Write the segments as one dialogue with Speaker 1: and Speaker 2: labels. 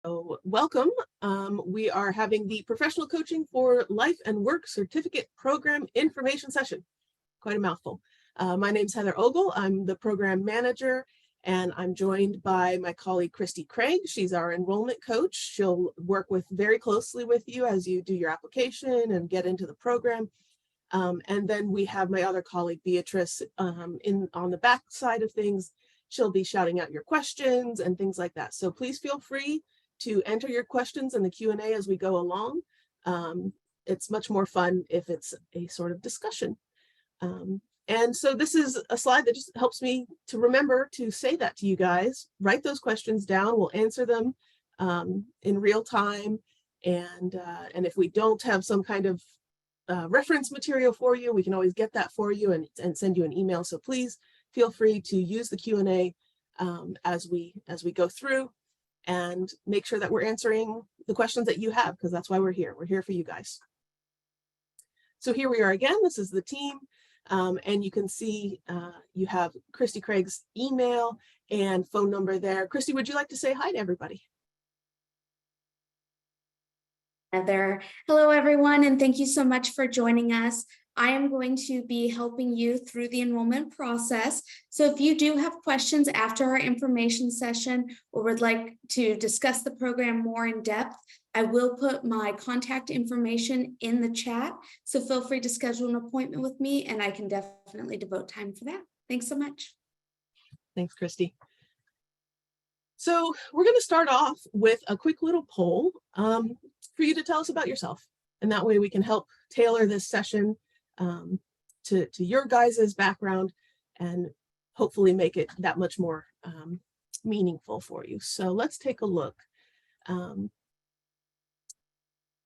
Speaker 1: So welcome. We are having the Professional Coaching for Life and Work Certificate Program Information Session. Quite a mouthful. My name is Heather Ogle. I'm the program manager, and I'm joined by my colleague, Christy Craig. She's our enrollment coach. She'll work very closely with you as you do your application and get into the program. And then we have my other colleague, Beatrice, on the back side of things. She'll be shouting out your questions and things like that. So please feel free to enter your questions in the Q&A as we go along. It's much more fun if it's a sort of discussion. And so this is a slide that just helps me to remember to say that to you guys. Write those questions down. We'll answer them in real time. And if we don't have some kind of reference material for you, we can always get that for you and send you an email. So please feel free to use the Q&A as we go through, and make sure that we're answering the questions that you have, because that's why we're here. We're here for you guys. So here we are again. This is the team. And you can see you have Christy Craig's email and phone number there. Christy, would you like to say hi to everybody?
Speaker 2: Heather. Hello, everyone, and thank you so much for joining us. I am going to be helping you through the enrollment process. So if you do have questions after our information session or would like to discuss the program more in depth, I will put my contact information in the chat. So feel free to schedule an appointment with me, and I can definitely devote time for that. Thanks so much.
Speaker 1: Thanks, Christy. So we're going to start off with a quick little poll for you to tell us about yourself. And that way we can help tailor this session to your guys' background and hopefully make it that much more meaningful for you. So let's take a look.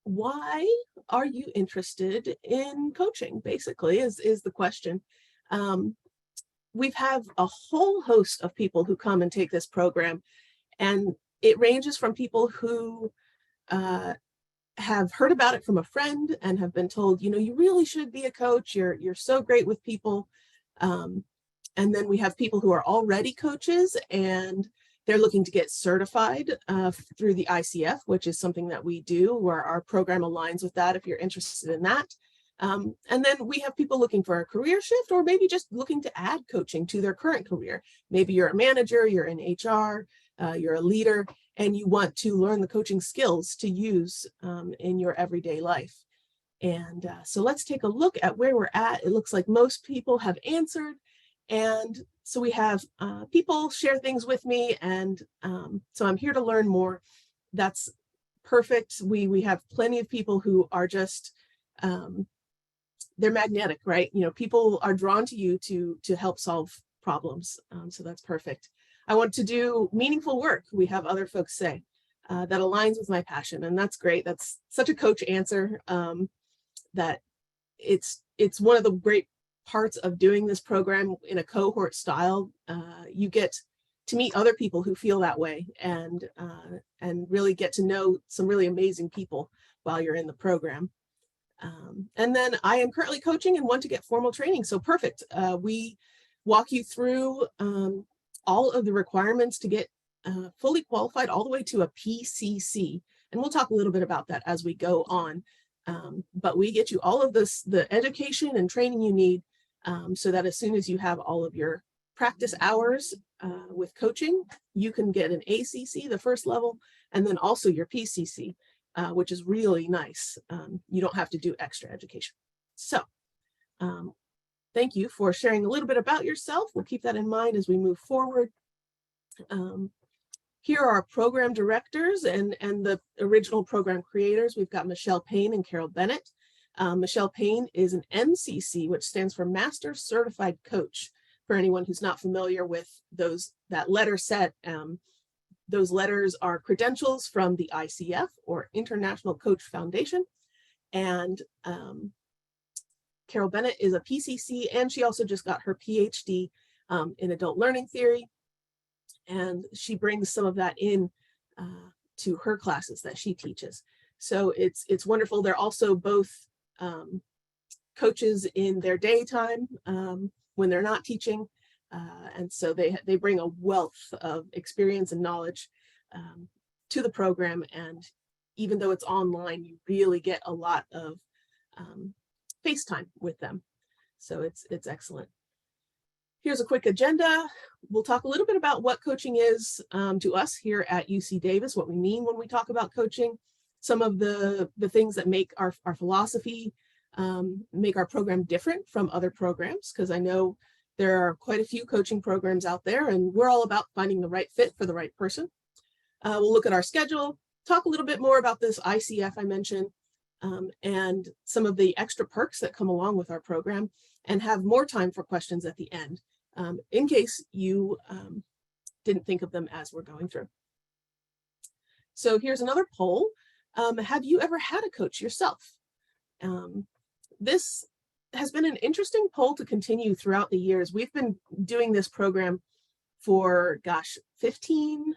Speaker 1: Why are you interested in coaching, basically, is the question. We've had a whole host of people who come and take this program, and it ranges from people who have heard about it from a friend and have been told, you really should be a coach. You're so great with people. And then we have people who are already coaches and they're looking to get certified through the ICF, which is something that we do, where our program aligns with that if you're interested in that. And then we have people looking for a career shift, or maybe just looking to add coaching to their current career. Maybe you're a manager, you're in HR, you're a leader, and you want to learn the coaching skills to use in your everyday life. And so let's take a look at where we're at. It looks like most people have answered. And so we have people share things with me. And so I'm here to learn more. That's perfect. We have plenty of people who are just, they're magnetic, right? People are drawn to you to help solve problems. So that's perfect. I want to do meaningful work, we have other folks say, that aligns with my passion. And that's great. That's such a coach answer, that it's one of the great parts of doing this program in a cohort style. You get to meet other people who feel that way, and really get to know some really amazing people while you're in the program. And then I am currently coaching and want to get formal training. So perfect. We walk you through all of the requirements to get fully qualified all the way to a PCC. And we'll talk a little bit about that as we go on. But we get you all of the education and training you need, so that as soon as you have all of your practice hours with coaching, you can get an ACC, the first level, and then also your PCC, which is really nice. You don't have to do extra education. So thank you for sharing a little bit about yourself. We'll keep that in mind as we move forward. Here are our program directors and the original program creators. We've got Michelle Payne and Carol Bennett. Michelle Payne is an MCC, which stands for Master Certified Coach. For anyone who's not familiar with that letter set, those letters are credentials from the ICF, or International Coach Foundation. And Carol Bennett is a PCC, and she also just got her PhD in adult learning theory. And she brings some of that in to her classes that she teaches. So it's wonderful. They're also both coaches in their daytime when they're not teaching. And so they bring a wealth of experience and knowledge to the program. And even though it's online, you really get a lot of face time with them. So it's excellent. Here's a quick agenda. We'll talk a little bit about what coaching is to us here at UC Davis, what we mean when we talk about coaching, some of the things that make our philosophy, make our program different from other programs, because I know there are quite a few coaching programs out there, and we're all about finding the right fit for the right person. We'll look at our schedule, talk a little bit more about this ICF I mentioned, and some of the extra perks that come along with our program, and have more time for questions at the end, in case you didn't think of them as we're going through. So here's another poll. Have you ever had a coach yourself? This has been an interesting poll to continue throughout the years. We've been doing this program for, gosh, 15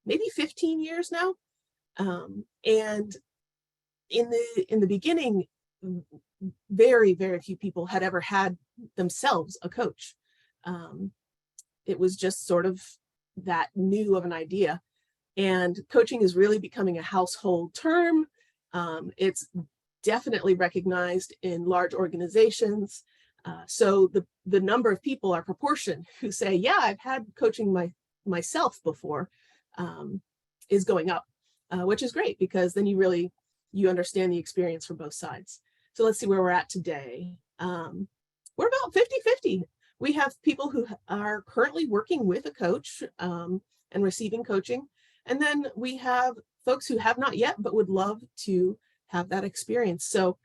Speaker 1: years now. And in the beginning, very, very few people had ever had themselves a coach. It was just sort of that new of an idea. And coaching is really becoming a household term. It's definitely recognized in large organizations. So the number of people, our proportion who say, yeah, I've had coaching myself before, is going up, which is great, because then you understand the experience from both sides. So let's see where we're at today. We're about 50-50. We have people who are currently working with a coach and receiving coaching. And then we have folks who have not yet, but would love to have that experience. So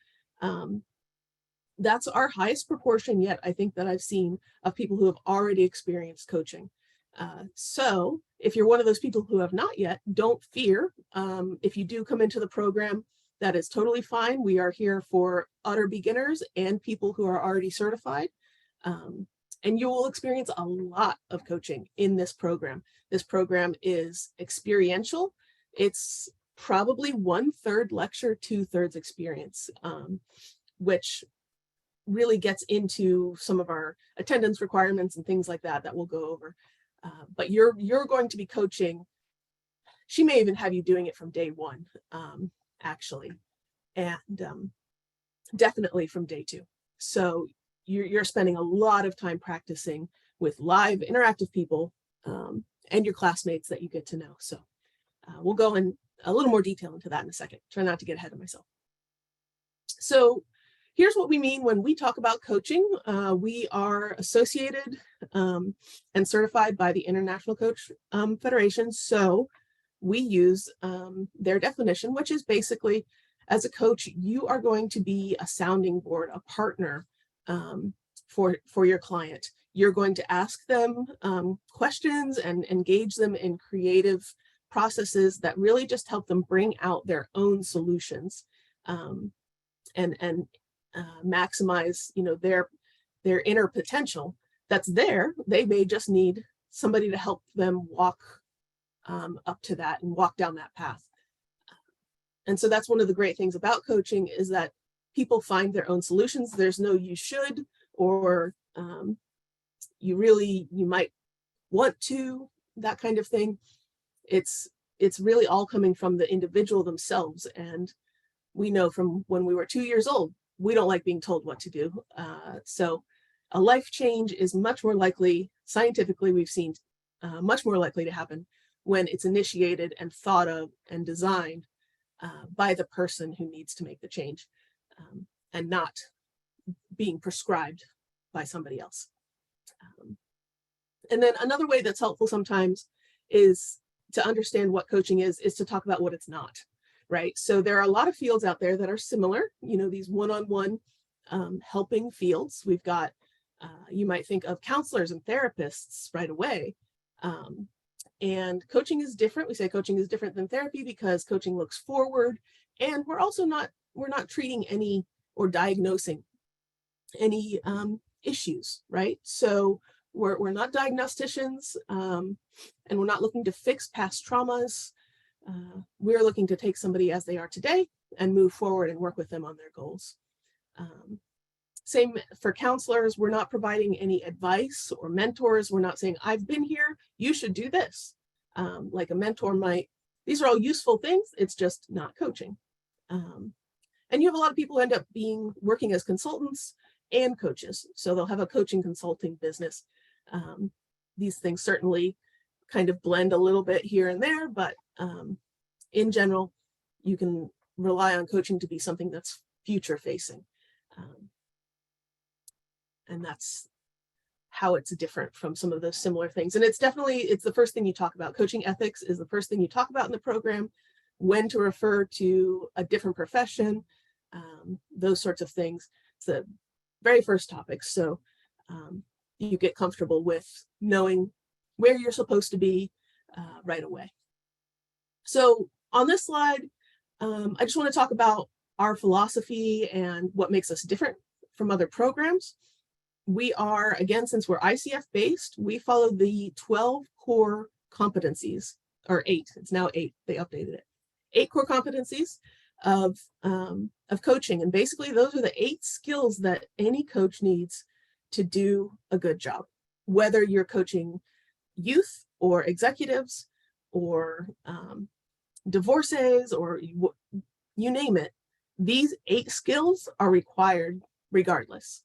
Speaker 1: that's our highest proportion yet, I think, that I've seen of people who have already experienced coaching. So if you're one of those people who have not yet, don't fear. If you do come into the program, that is totally fine. We are here for utter beginners and people who are already certified. And you will experience a lot of coaching in this program. This program is experiential. It's probably 1/3 lecture, 2/3 experience, which really gets into some of our attendance requirements and things like that we'll go over. But you're going to be coaching. She may even have you doing it from day one, actually, and definitely from day two. So you're spending a lot of time practicing with live interactive people and your classmates that you get to know. So we'll go in a little more detail into that in a second. Try not to get ahead of myself. So here's what we mean when we talk about coaching. We are associated and certified by the International Coach Federation. So we use their definition, which is basically, as a coach, you are going to be a sounding board, a partner for your client. You're going to ask them questions and engage them in creative processes that really just help them bring out their own solutions and maximize, their inner potential that's there. They may just need somebody to help them walk up to that and walk down that path. And so that's one of the great things about coaching, is that people find their own solutions. There's no you should, or you might want to, that kind of thing. It's really all coming from the individual themselves. And we know from when we were 2 years old, we don't like being told what to do. So a life change is much more likely, scientifically, we've seen much more likely to happen when it's initiated and thought of and designed by the person who needs to make the change, and not being prescribed by somebody else. And then another way that's helpful sometimes is to understand what coaching is to talk about what it's not, right? So there are a lot of fields out there that are similar, these one-on-one helping fields. We've got, you might think of counselors and therapists right away. And coaching is different. We say coaching is different than therapy because coaching looks forward, and we're not treating any or diagnosing any issues, right? So we're not diagnosticians, and we're not looking to fix past traumas. We're looking to take somebody as they are today and move forward and work with them on their goals. Same for counselors. We're not providing any advice or mentors. We're not saying, I've been here, you should do this. Like a mentor might These are all useful things. It's just not coaching. And you have a lot of people who end up working as consultants and coaches. So they'll have a coaching consulting business. These things certainly kind of blend a little bit here and there, but in general, you can rely on coaching to be something that's future facing. And that's how it's different from some of those similar things. And it's the first thing you talk about. Coaching ethics is the first thing you talk about in the program, when to refer to a different profession, those sorts of things. It's the very first topic. So you get comfortable with knowing where you're supposed to be right away. So on this slide, I just want to talk about our philosophy and what makes us different from other programs. We are, again, since we're ICF based, we follow the 12 core competencies, or 8, it's now 8, they updated it. 8 core competencies of coaching. And basically those are the 8 skills that any coach needs to do a good job, whether you're coaching youth or executives or divorcees or you name it. These 8 skills are required regardless.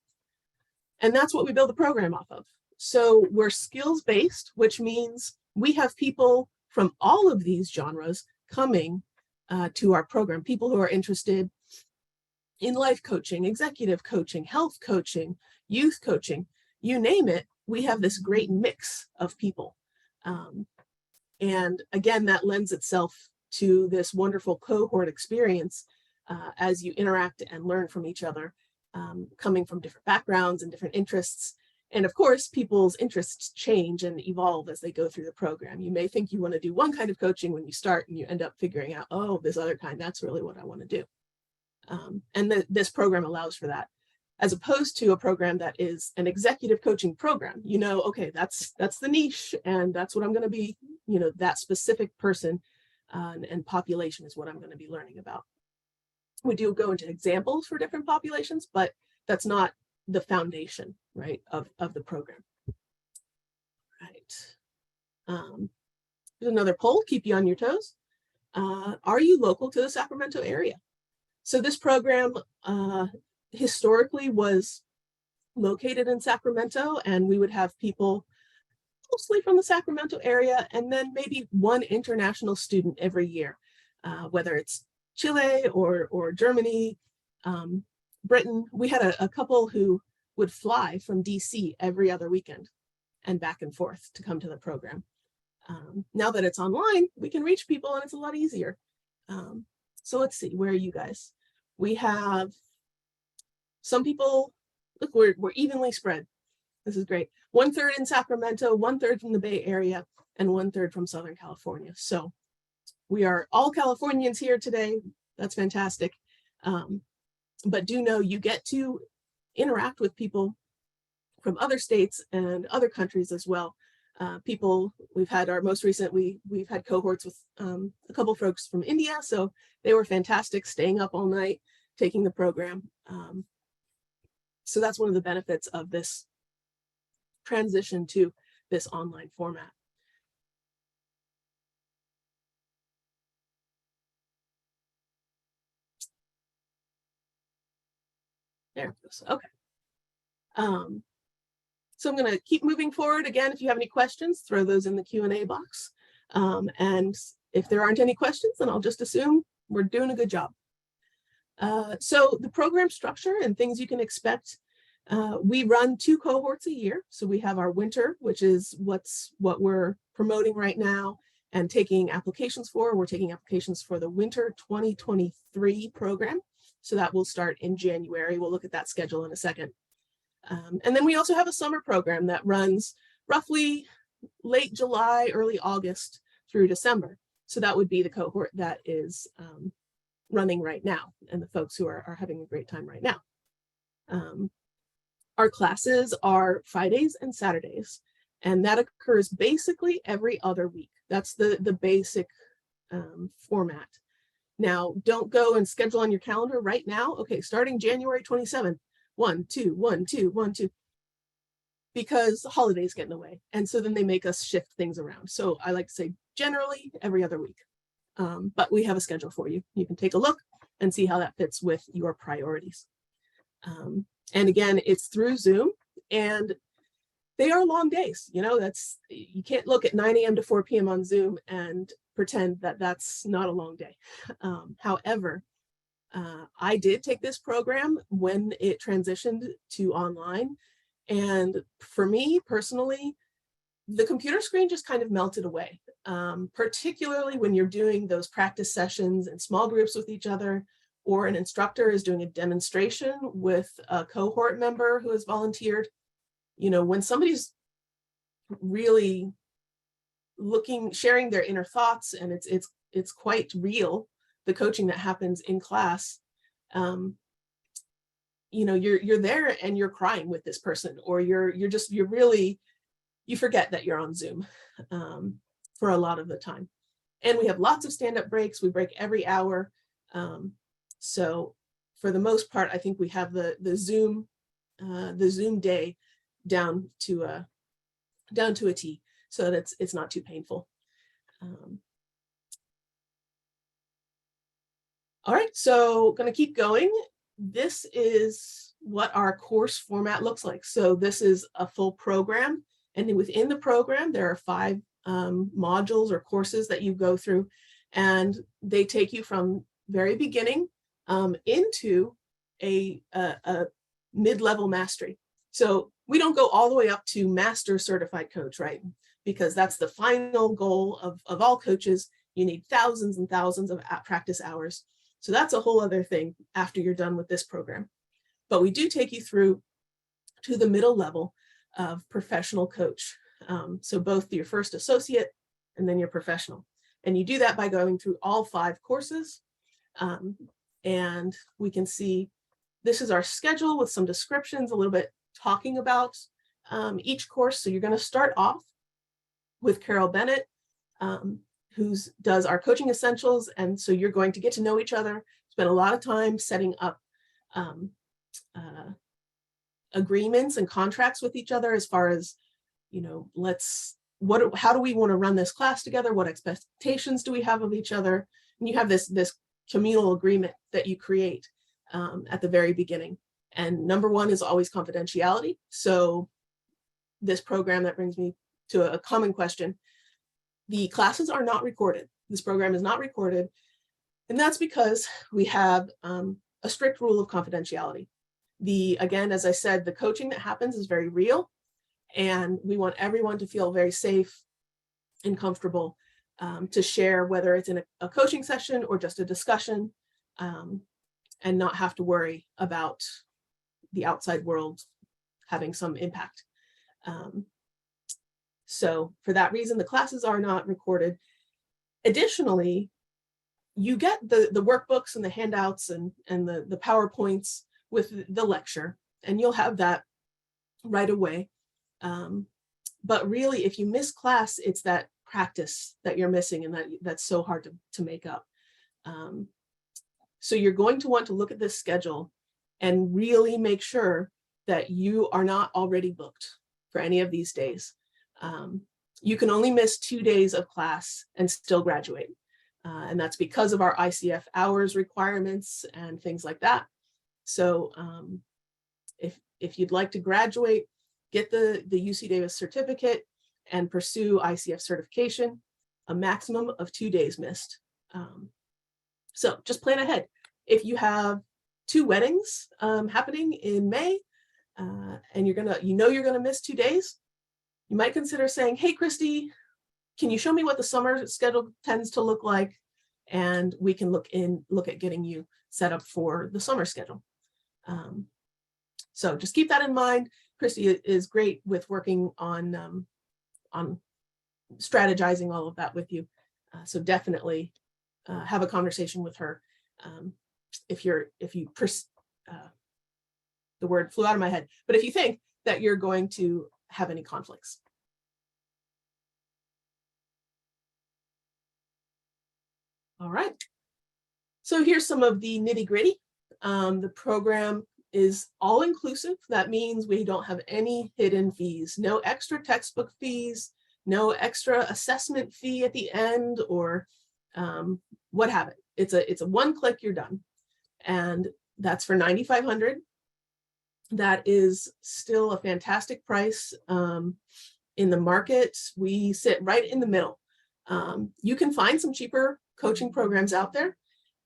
Speaker 1: And that's what we build the program off of. So we're skills-based, which means we have people from all of these genres coming to our program, people who are interested in life coaching, executive coaching, health coaching, youth coaching, you name it. We have this great mix of people. And again, that lends itself to this wonderful cohort experience as you interact and learn from each other, coming from different backgrounds and different interests. And of course, people's interests change and evolve as they go through the program. You may think you want to do one kind of coaching when you start, and you end up figuring out, oh, this other kind, that's really what I want to do. And this program allows for that, as opposed to a program that is an executive coaching program. You know, okay, that's the niche, and that's what I'm going to be, you know, that specific person and population is what I'm going to be learning about. We do go into examples for different populations, but that's not the foundation, right, of the program. Right. Here's another poll, keep you on your toes. Are you local to the Sacramento area? So this program historically was located in Sacramento, and we would have people mostly from the Sacramento area, and then maybe one international student every year, whether it's Chile or Germany, Britain. We had a couple who would fly from DC every other weekend and back and forth to come to the program. Now that it's online, we can reach people and it's a lot easier. So let's see, where are you guys? We have some people, look, we're evenly spread. This is great. 1/3 in Sacramento, 1/3 from the Bay Area, and 1/3 from Southern California. So we are all Californians here today. That's fantastic. But do know you get to interact with people from other states and other countries as well. We've had our most recent, we've had cohorts with a couple folks from India. So they were fantastic, staying up all night, taking the program. So that's one of the benefits of this transition to this online format. There it goes. Okay. So I'm going to keep moving forward. Again, if you have any questions, throw those in the Q&A box. And if there aren't any questions, then I'll just assume we're doing a good job. So the program structure and things you can expect, we run 2 cohorts a year. So we have our winter, which is what we're promoting right now and taking applications for. We're taking applications for the winter 2023 program. So that will start in January. We'll look at that schedule in a second. And then we also have a summer program that runs roughly late July, early August through December. So that would be the cohort that is running right now and the folks who are having a great time right now. Our classes are Fridays and Saturdays, and that occurs basically every other week. That's the basic format. Now, don't go and schedule on your calendar right now. Okay, starting January 27th, 1, 2, 1, 2, 1, 2, because the holidays get in the way. And so then they make us shift things around. So I like to say generally every other week. But we have a schedule for you. You can take a look and see how that fits with your priorities. And again, it's through Zoom, and they are long days. You can't look at 9 a.m. to 4 p.m. on Zoom and pretend that that's not a long day. However, I did take this program when it transitioned to online. And for me personally, the computer screen just kind of melted away, particularly when you're doing those practice sessions in small groups with each other, or an instructor is doing a demonstration with a cohort member who has volunteered. When somebody's really sharing their inner thoughts, and it's quite real, the coaching that happens in class, you're there and you're crying with this person, or you forget that you're on Zoom for a lot of the time. And we have lots of stand-up breaks. We break every hour. So for the most part, I think we have the Zoom day down to a T, so that it's not too painful. All right, so going to keep going. This is what our course format looks like. So this is a full program, and within the program, there are 5 modules or courses that you go through, and they take you from very beginning into a mid-level mastery. So we don't go all the way up to master certified coach, right? Because that's the final goal of all coaches. You need thousands and thousands of practice hours. So that's a whole other thing after you're done with this program. But we do take you through to the middle level of professional coach. So both your first associate and then your professional. And you do that by going through all 5 courses. And we can see this is our schedule with some descriptions, a little bit talking about each course. So you're going to start off with Carol Bennett, who does our coaching essentials. And so you're going to get to know each other, spend a lot of time setting up agreements and contracts with each other as far as, how do we want to run this class together? What expectations do we have of each other? And you have this communal agreement that you create at the very beginning. And number 1 is always confidentiality. So this program, that brings me to a common question. The classes are not recorded. This program is not recorded. And that's because we have a strict rule of confidentiality. Again, as I said, the coaching that happens is very real. And we want everyone to feel very safe and comfortable to share, whether it's in a coaching session or just a discussion, and not have to worry about the outside world having some impact. So for that reason, the classes are not recorded. Additionally, you get the workbooks and the handouts and the PowerPoints with the lecture, and you'll have that right away. But really, if you miss class, it's that practice that you're missing, and that's so hard to make up. So you're going to want to look at this schedule and really make sure that you are not already booked for any of these days. You can only miss 2 days of class and still graduate. And that's because of our ICF hours requirements and things like that. So if you'd like to graduate, get the UC Davis certificate and pursue ICF certification, a maximum of 2 days missed. So just plan ahead. If you have 2 weddings happening in May, and you're gonna miss 2 days, you might consider saying, "Hey, Christy, can you show me what the summer schedule tends to look like?" And we can look at getting you set up for the summer schedule. So just keep that in mind. Christy is great with working on strategizing all of that with you. So definitely have a conversation with her. The word flew out of my head, but if you think that you're going to have any conflicts. All right. So here's some of the nitty gritty. The program is all inclusive. That means we don't have any hidden fees, no extra textbook fees, no extra assessment fee at the end, or what have it. It's a one click, you're done. And that's for $9,500. That is still a fantastic price. In the market, we sit right in the middle. You can find some cheaper coaching programs out there,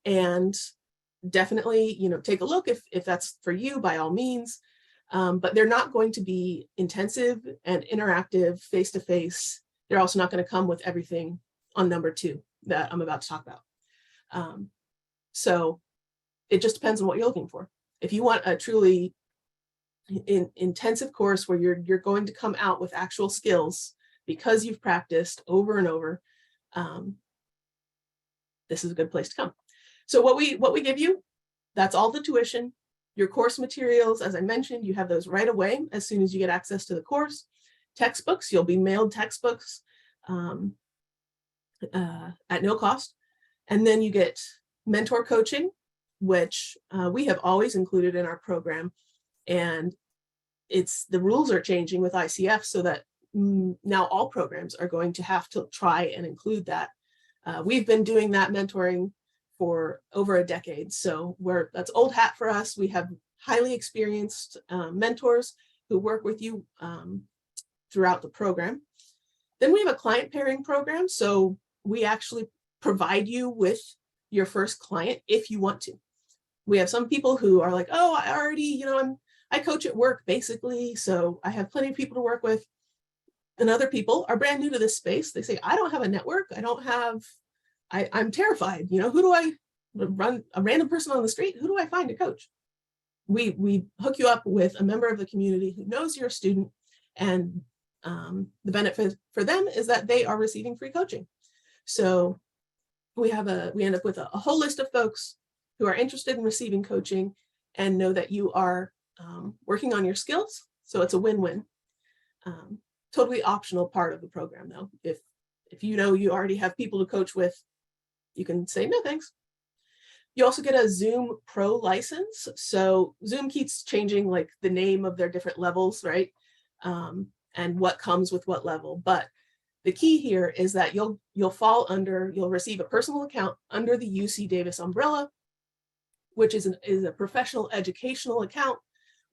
Speaker 1: and definitely, take a look if that's for you, by all means. But they're not going to be intensive and interactive face-to-face. They're also not going to come with everything on number 2 that I'm about to talk about. So it just depends on what you're looking for. If you want a truly intensive course where you're going to come out with actual skills because you've practiced over and over, this is a good place to come. So what we give you, that's all the tuition. Your course materials, as I mentioned, you have those right away as soon as you get access to the course. Textbooks, you'll be mailed textbooks at no cost. And then you get mentor coaching, which we have always included in our program. And the rules are changing with ICF so that now all programs are going to have to try and include that. We've been doing that mentoring for over a decade. So that's old hat for us. We have highly experienced mentors who work with you throughout the program. Then we have a client pairing program. So we actually provide you with your first client if you want to. We have some people who are like, oh, I already, I coach at work basically, so I have plenty of people to work with. And other people are brand new to this space. They say, I don't have a network. I'm terrified. Who do I run, a random person on the street? Who do I find to coach? We hook you up with a member of the community who knows you're a student, and the benefit for them is that they are receiving free coaching. So we end up with a whole list of folks who are interested in receiving coaching and know that you are working on your skills. So it's a win-win. Totally optional part of the program, though. If you already have people to coach with, you can say no thanks. You also get a Zoom Pro license. So Zoom keeps changing like the name of their different levels, right? And what comes with what level. But the key here is that you'll receive a personal account under the UC Davis umbrella, which is a professional educational account,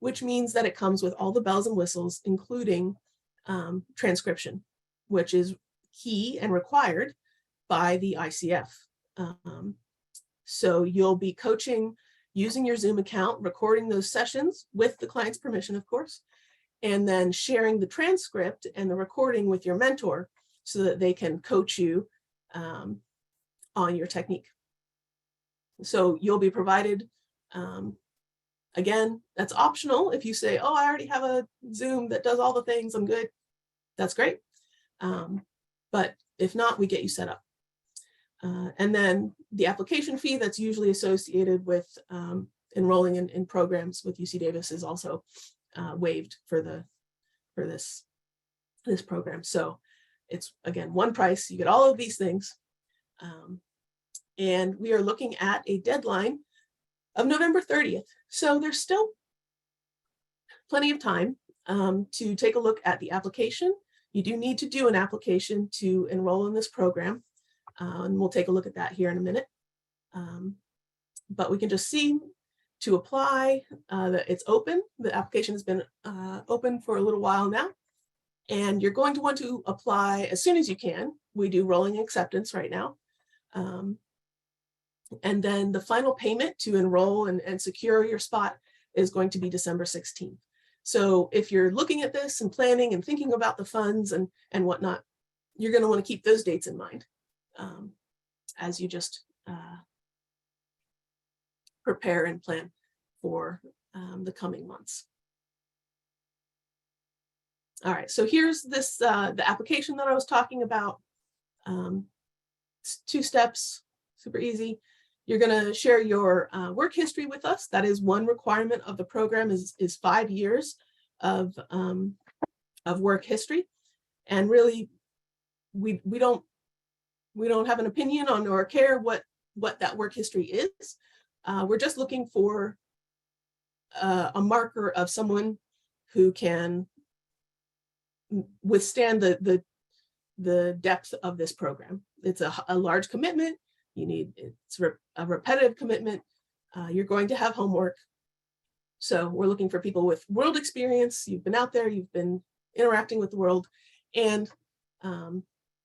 Speaker 1: which means that it comes with all the bells and whistles, including transcription, which is key and required by the ICF. So you'll be coaching using your Zoom account, recording those sessions with the client's permission, of course, and then sharing the transcript and the recording with your mentor so that they can coach you on your technique. So you'll be provided, again, that's optional. If you say, oh, I already have a Zoom that does all the things, I'm good. That's great. But if not, we get you set up. And then the application fee that's usually associated with enrolling in programs with UC Davis is also waived for this program. So it's, again, one price. You get all of these things. And we are looking at a deadline of November 30th. So there's still plenty of time to take a look at the application. You do need to do an application to enroll in this program. And we'll take a look at that here in a minute. But we can just see to apply that it's open. The application has been open for a little while now. And you're going to want to apply as soon as you can. We do rolling acceptance right now. And then the final payment to enroll and secure your spot is going to be December 16th. So if you're looking at this and planning and thinking about the funds and whatnot, you're going to want to keep those dates in mind as you just prepare and plan for the coming months. All right, so here's the application that I was talking about. It's 2 steps, super easy. You're going to share your work history with us. That is one requirement of the program is 5 years of work history. And really, we don't have an opinion on or care what that work history is. We're just looking for a marker of someone who can withstand the depth of this program. It's a large commitment. it's a repetitive commitment. You're going to have homework. So we're looking for people with world experience. You've been out there, you've been interacting with the world, and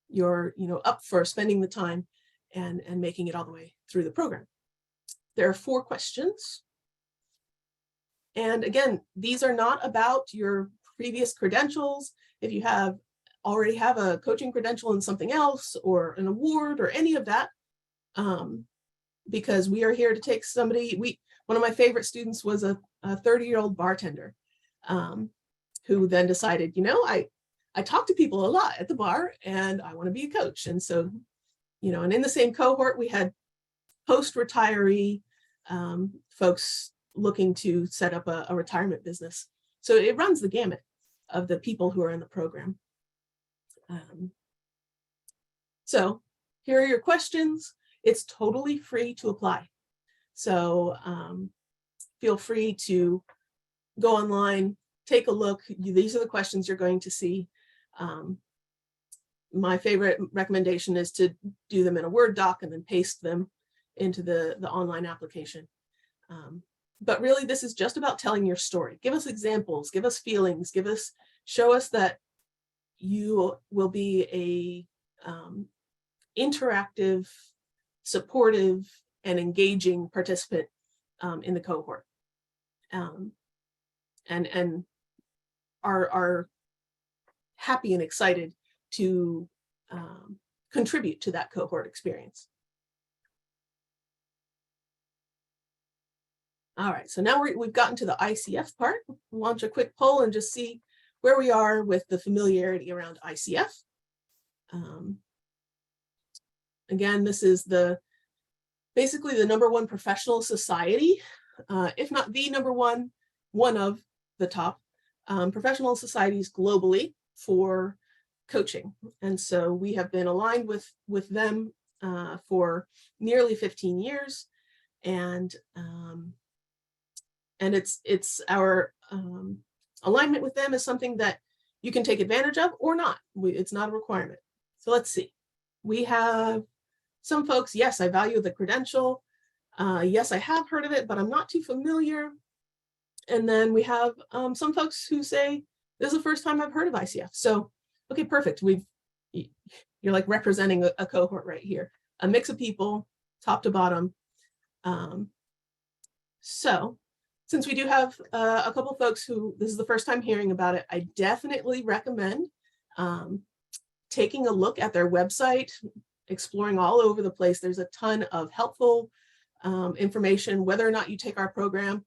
Speaker 1: you're up for spending the time and making it all the way through the program. There are 4 questions. And again, these are not about your previous credentials. If you already have a coaching credential in something else or an award or any of that, because we are here to take one of my favorite students was a 30-year-old bartender who then decided, I talk to people a lot at the bar and I want to be a coach. And so, and in the same cohort, we had post-retiree folks looking to set up a retirement business. So it runs the gamut of the people who are in the program. So here are your questions. It's totally free to apply. So feel free to go online, take a look. These are the questions you're going to see. My favorite recommendation is to do them in a Word doc and then paste them into the online application. But really, this is just about telling your story. Give us examples, give us feelings, show us that you will be a interactive, supportive, and engaging participant in the cohort, and are happy and excited to contribute to that cohort experience. All right, so now we've gotten to the ICF part. We'll launch a quick poll and just see where we are with the familiarity around ICF. Again, this is basically the #1 professional society, if not the #1, one of the top professional societies globally for coaching. And so we have been aligned with them for nearly 15 years. And it's our alignment with them is something that you can take advantage of or not. It's not a requirement. So let's see. We have some folks, yes, I value the credential. Yes, I have heard of it, but I'm not too familiar. And then we have some folks who say, this is the first time I've heard of ICF. So, okay, perfect. You're like representing a cohort right here, a mix of people, top to bottom. So since we do have a couple folks who this is the first time hearing about it, I definitely recommend taking a look at their website, exploring all over the place. There's a ton of helpful information. Whether or not you take our program,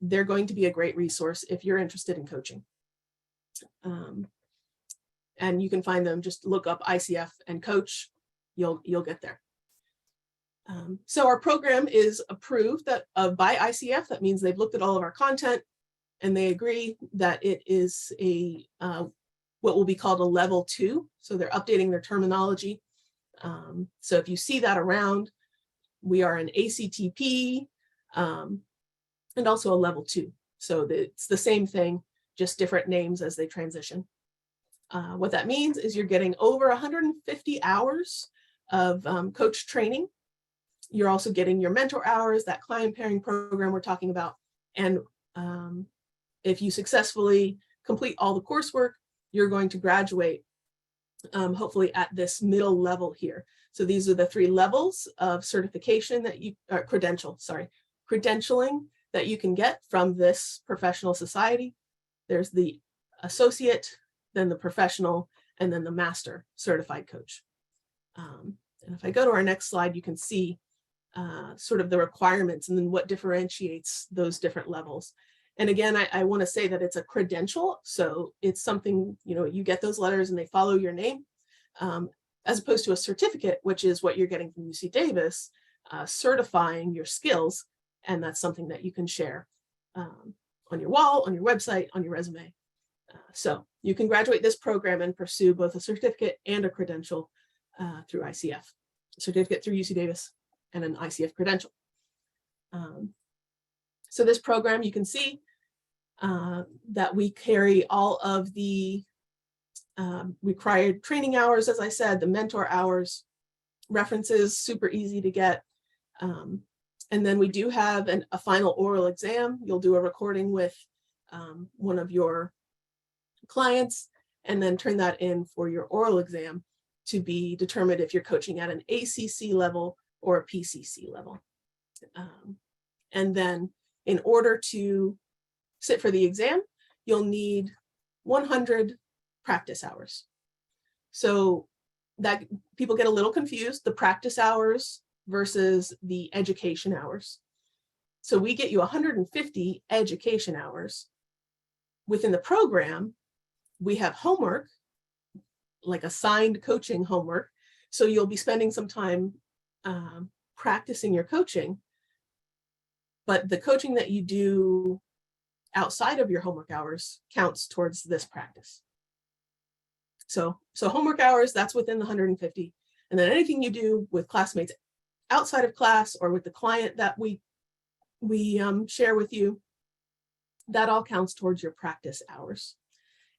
Speaker 1: they're going to be a great resource if you're interested in coaching. And you can find them, just look up ICF and coach, you'll get there. So our program is approved by ICF. That means they've looked at all of our content and they agree that it is what will be called a level 2. So they're updating their terminology. So if you see that around, we are an ACTP and also a level 2. So it's the same thing, just different names as they transition. What that means is you're getting over 150 hours of coach training. You're also getting your mentor hours, that client pairing program we're talking about. And if you successfully complete all the coursework, you're going to graduate hopefully at this middle level here. So these are the 3 levels of certification that credentialing that you can get from this professional society. There's the associate, then the professional, and then the master certified coach. And if I go to our next slide, you can see sort of the requirements and then what differentiates those different levels. And again, I want to say that it's a credential. So it's something, you get those letters and they follow your name, as opposed to a certificate, which is what you're getting from UC Davis, certifying your skills. And that's something that you can share on your wall, on your website, on your resume. So you can graduate this program and pursue both a certificate and a credential through ICF, a certificate through UC Davis and an ICF credential. So this program, you can see that we carry all of the required training hours, as I said, the mentor hours. references, super easy to get. And then we do have a final oral exam. You'll do a recording with one of your clients and then turn that in for your oral exam to be determined if you're coaching at an ACC level or a PCC level. And then in order to sit for the exam, you'll need 100 practice hours. So that people get a little confused, the practice hours versus the education hours. So we get you 150 education hours. Within the program, we have homework, like assigned coaching homework. So you'll be spending some time practicing your coaching, but the coaching that you do outside of your homework hours counts towards this practice. So homework hours, that's within the 150. And then anything you do with classmates outside of class or with the client that we share with you, that all counts towards your practice hours.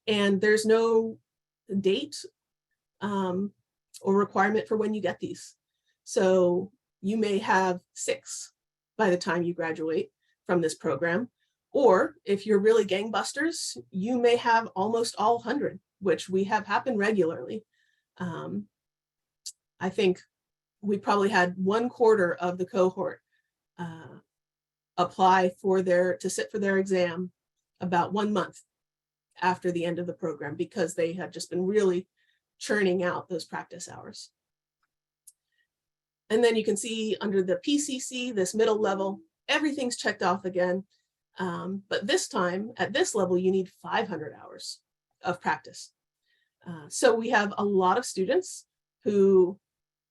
Speaker 1: And there's no date or requirement for when you get these. So you may have 6 by the time you graduate from this program. Or if you're really gangbusters, you may have almost all 100, which we have happen regularly. I think we probably had 1/4 of the cohort apply to sit for their exam about 1 month after the end of the program, because they had just been really churning out those practice hours. And then you can see under the PCC, this middle level, everything's checked off again. But this time at this level, you need 500 hours of practice. So we have a lot of students who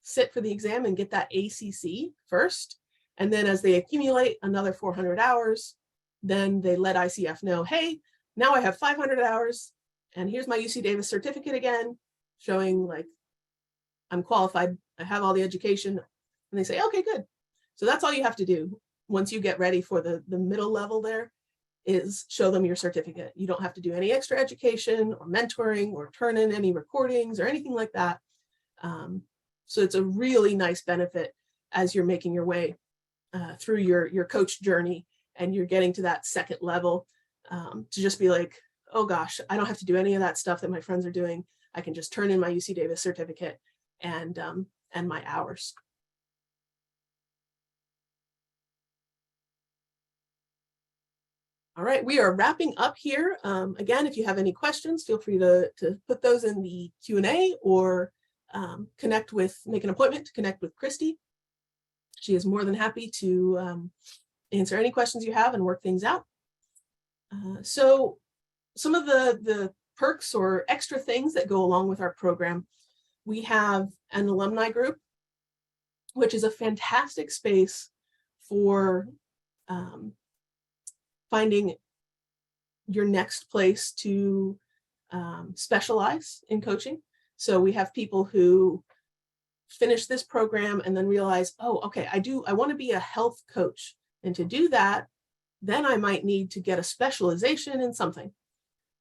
Speaker 1: sit for the exam and get that ACC first. And then as they accumulate another 400 hours, then they let ICF know, hey, now I have 500 hours and here's my UC Davis certificate again, showing like I'm qualified, I have all the education. And they say, okay, good. So that's all you have to do once you get ready for the middle level there, is show them your certificate. You don't have to do any extra education or mentoring or turn in any recordings or anything like that. So it's a really nice benefit as you're making your way through your coach journey and you're getting to that second level, to just be like, oh gosh, I don't have to do any of that stuff that my friends are doing. I can just turn in my UC Davis certificate and my hours. All right, we are wrapping up here. Again, if you have any questions, feel free to put those in the Q&A or make an appointment to connect with Christy. She is more than happy to answer any questions you have and work things out. So some of the perks or extra things that go along with our program, we have an alumni group, which is a fantastic space for finding your next place to specialize in coaching. So we have people who finish this program and then realize, oh, okay, I want to be a health coach. And to do that, then I might need to get a specialization in something.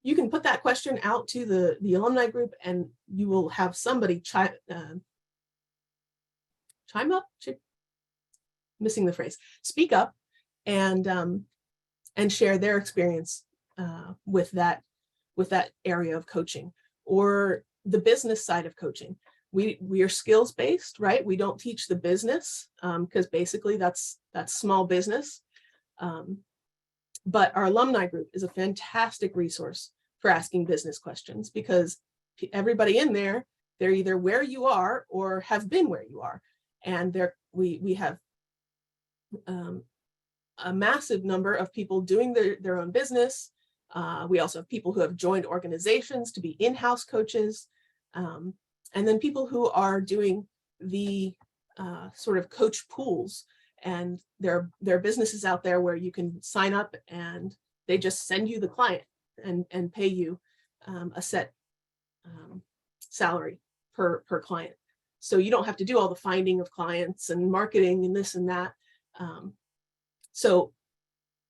Speaker 1: You can put that question out to the alumni group and you will have somebody chime up, missing the phrase, speak up and share their experience with that area of coaching, or the business side of coaching. We are skills based, right? We don't teach the business because basically that's small business. But our alumni group is a fantastic resource for asking business questions, because everybody in there, they're either where you are or have been where you are. And we have a massive number of people doing their own business. We also have people who have joined organizations to be in-house coaches. And then people who are doing the sort of coach pools, and there are businesses out there where you can sign up and they just send you the client and pay you a set salary per client. So you don't have to do all the finding of clients and marketing and this and that. So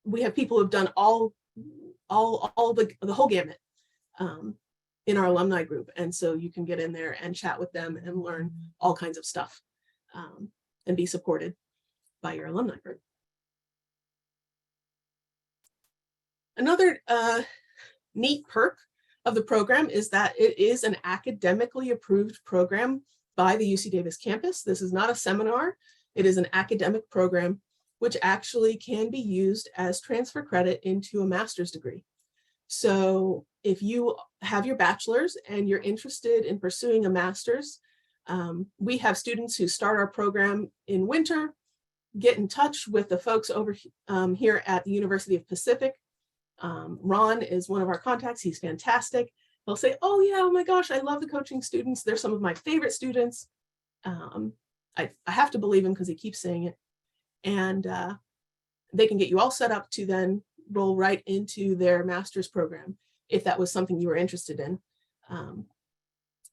Speaker 1: we have people who've done all the whole gamut in our alumni group. And so you can get in there and chat with them and learn all kinds of stuff. and be supported by your alumni group. Another neat perk of the program is that it is an academically approved program by the UC Davis campus. This is not a seminar. It is an academic program which actually can be used as transfer credit into a master's degree. So if you have your bachelor's and you're interested in pursuing a master's, we have students who start our program in winter, get in touch with the folks over here at the University of Pacific. Ron is one of our contacts. He's fantastic. He'll say, oh yeah, oh my gosh, I love the coaching students. They're some of my favorite students. I have to believe him because he keeps saying it. And they can get you all set up to then roll right into their master's program if that was something you were interested in.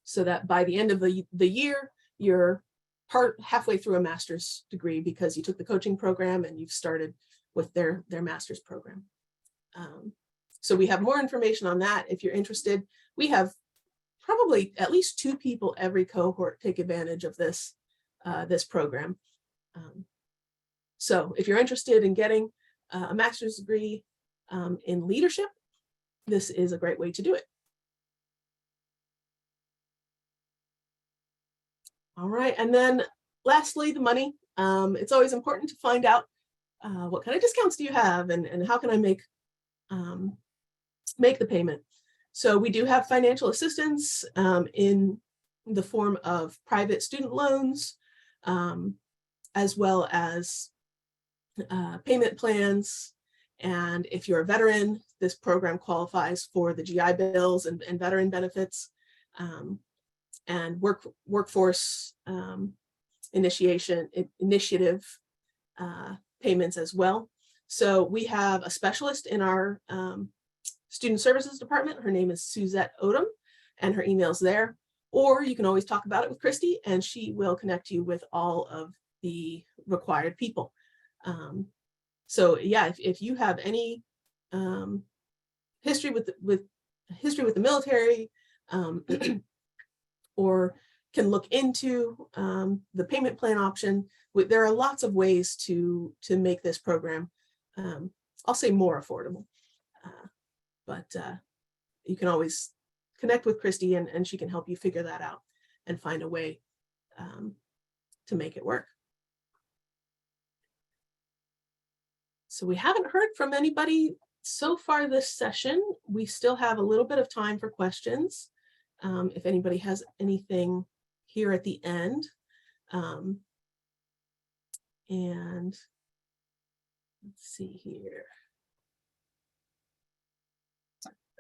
Speaker 1: So that by the end of the year, you're halfway through a master's degree because you took the coaching program and you've started with their master's program. So we have more information on that if you're interested. We have probably at least 2 people every cohort take advantage of this program. So if you're interested in getting a master's degree in leadership, this is a great way to do it. All right, and then lastly, the money. It's always important to find out what kind of discounts do you have and how can I make the payment. So we do have financial assistance in the form of private student loans, as well as payment plans. And if you're a veteran, this program qualifies for the GI Bills and veteran benefits, and workforce initiative payments as well. So we have a specialist in our student services department. Her name is Suzette Odom, and her email's there. Or you can always talk about it with Christy, and she will connect you with all of the required people. So yeah, if you have any history with the military, or can look into the payment plan option, there are lots of ways to make this program, I'll say more affordable. But you can always connect with Christy and she can help you figure that out and find a way to make it work. So we haven't heard from anybody so far this session. We still have a little bit of time for questions. If anybody has anything here at the end. And let's see here.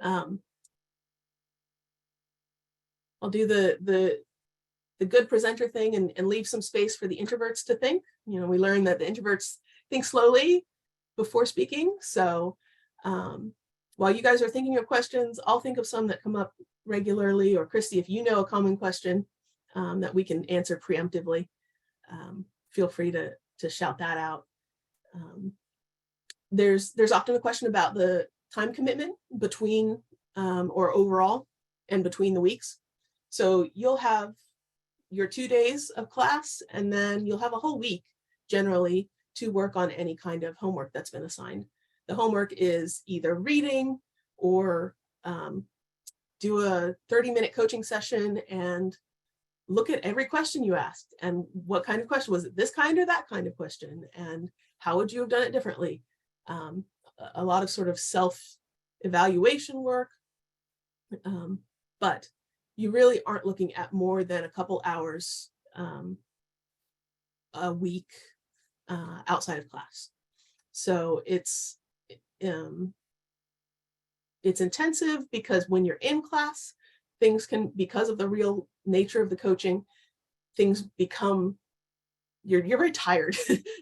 Speaker 1: I'll do the good presenter thing and leave some space for the introverts to think. You know, we learned that the introverts think slowly before speaking. So while you guys are thinking of questions, I'll think of some that come up regularly. Or Christy, if you know a common question that we can answer preemptively, feel free to shout that out. There's often a question about the time commitment between or overall and between the weeks. So you'll have your 2 days of class, and then you'll have a whole week generally to work on any kind of homework that's been assigned. The homework is either reading or do a 30-minute coaching session and look at every question you asked and what kind of question was it, this kind or that kind of question, and how would you have done it differently. A lot of sort of self-evaluation work, but you really aren't looking at more than a couple hours a week outside of class. So it's intensive because when you're in class, things can, because of the real nature of the coaching, things become, you're very tired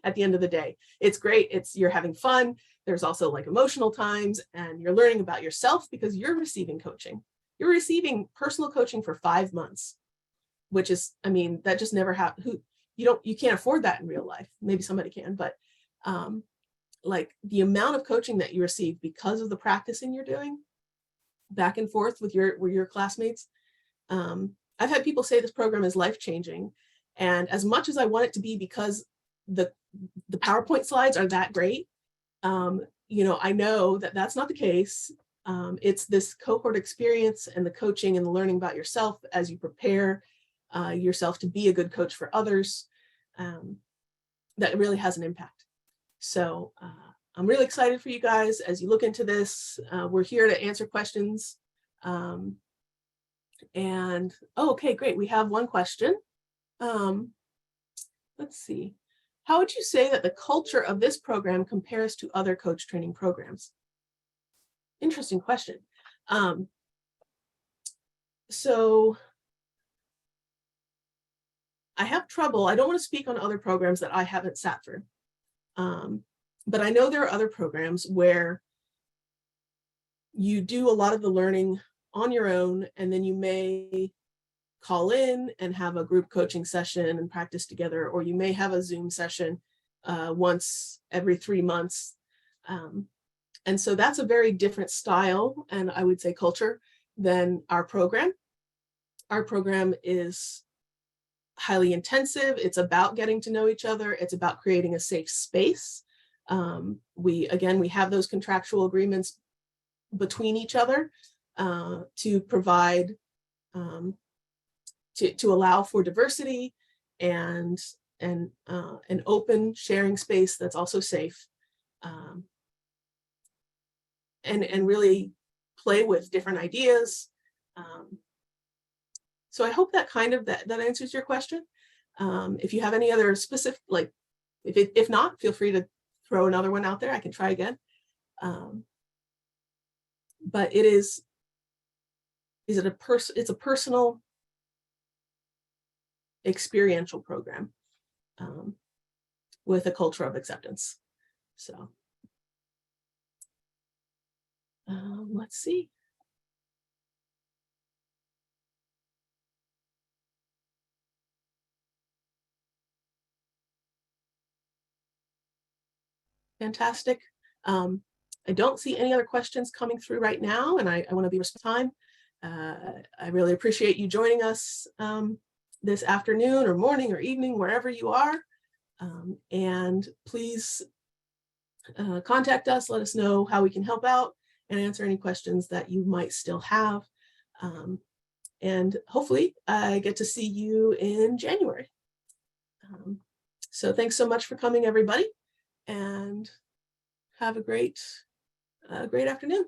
Speaker 1: at the end of the day. It's great. You're having fun. There's also like emotional times, and you're learning about yourself because you're receiving coaching. You're receiving personal coaching for 5 months, which is, I mean, that just never happened. You can't afford that in real life. Maybe somebody can, but like the amount of coaching that you receive because of the practicing you're doing back and forth with your classmates. I've had people say this program is life-changing, And as much as I want it to be because the PowerPoint slides are that great, I know that that's not the case. It's this cohort experience and the coaching and the learning about yourself as you prepare yourself to be a good coach for others that really has an impact. So I'm really excited for you guys as you look into this. We're here to answer questions. Okay, great. We have one question. Let's see. How would you say that the culture of this program compares to other coach training programs? Interesting question. So I have trouble. I don't want to speak on other programs that I haven't sat through. But I know there are other programs where you do a lot of the learning on your own, and then you may call in and have a group coaching session and practice together, or you may have a Zoom session once every 3 months. And so that's a very different style, and I would say culture, than our program. Our program is highly intensive. It's about getting to know each other. It's about creating a safe space. We have those contractual agreements between each other to provide, to allow for diversity and an open sharing space that's also safe, and really play with different ideas. So I hope that that answers your question. If you have any other specific, like, if not, feel free to throw another one out there. I can try again. But it's a personal experiential program with a culture of acceptance. So let's see. Fantastic. I don't see any other questions coming through right now, and I want to be respectful of time. I really appreciate you joining us this afternoon or morning or evening, wherever you are. And please contact us, let us know how we can help out and answer any questions that you might still have. And hopefully I get to see you in January. So thanks so much for coming, everybody, and have a great afternoon.